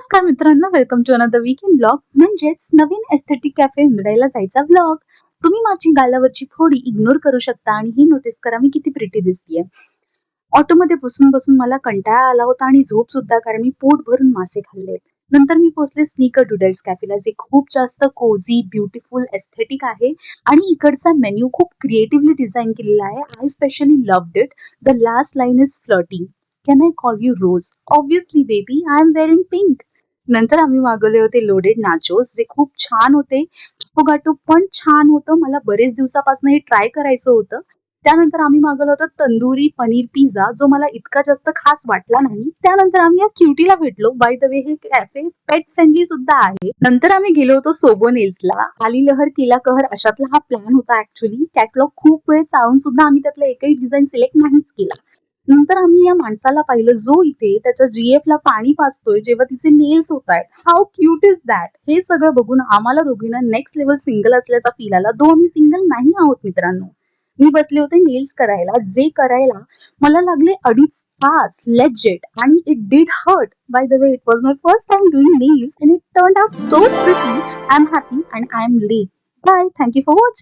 नमस्कार मित्रांनो, welcome to another weekend blog म्हणजेच नवीन एस्थेटिक कॅफे हुंदडायला जायचा ब्लॉग. तुम्ही माझी गालावरची फोडी इग्नोर करू शकता आणि ही नोटीस करा मी किती प्रिटी दिसतीये. ऑटोमध्ये बसून बसून मला कंटाळा आला होता आणि झोप सुद्धा, कारण मी पोट भरून मासे खाल्ले. नंतर मी पोहोचले स्नीकर डुडल्स कॅफेला, जे खूप जास्त कोझी, ब्युटिफुल, एस्थेटिक आहे आणि इकडचा मेन्यू खूप क्रिएटिव्हली डिझाईन केलेला आहे. I specially loved it. The last line is flirting. Can I call you rose? Obviously baby, I am wearing pink. नंतर आम्ही मागवले होते लोडेड नाचोस, जे खूप छान होते. अफोगाटो पण छान होतं. मला बरेच दिवसापासून हे ट्राय करायचं होतं. त्यानंतर आम्ही मागवलं होतं तंदुरी पनीर पिझ्झा, जो मला इतका जास्त खास वाटला नाही. त्यानंतर आम्ही या क्युटीला भेटलो. बाय द वे, हे कॅफे पेट फ्रेंडली सुद्धा आहे. नंतर आम्ही गेलो होतो सोबो नेल्सला. आली लहर केला कहर अशातला हा प्लॅन होता ऍक्च्युली. कॅटलॉग खूप वेळ चाळून सुद्धा आम्ही त्यातला एकही डिझाईन सिलेक्ट नाहीच केला. नंतर आम्ही या माणसाला पाहिलं, जो इथे त्याच्या जीएफ ला पाणी पाजतोय जेव्हा तिचे नेल्स होत आहेत. How cute is that. हे सगळं बघून आम्हाला दोघींना नेक्स्ट लेवल सिंगल असल्याचा फील आला, दो आम्ही सिंगल नाही आहोत मित्रांनो. मी बसले होते नेल्स करायला, जे करायला मला लागले 2.5 तास लेजिट, आणि it did hurt. By the way, it was my first time doing nails and it turned out so pretty. I am happy and I am late. Bye. Thank you for watching.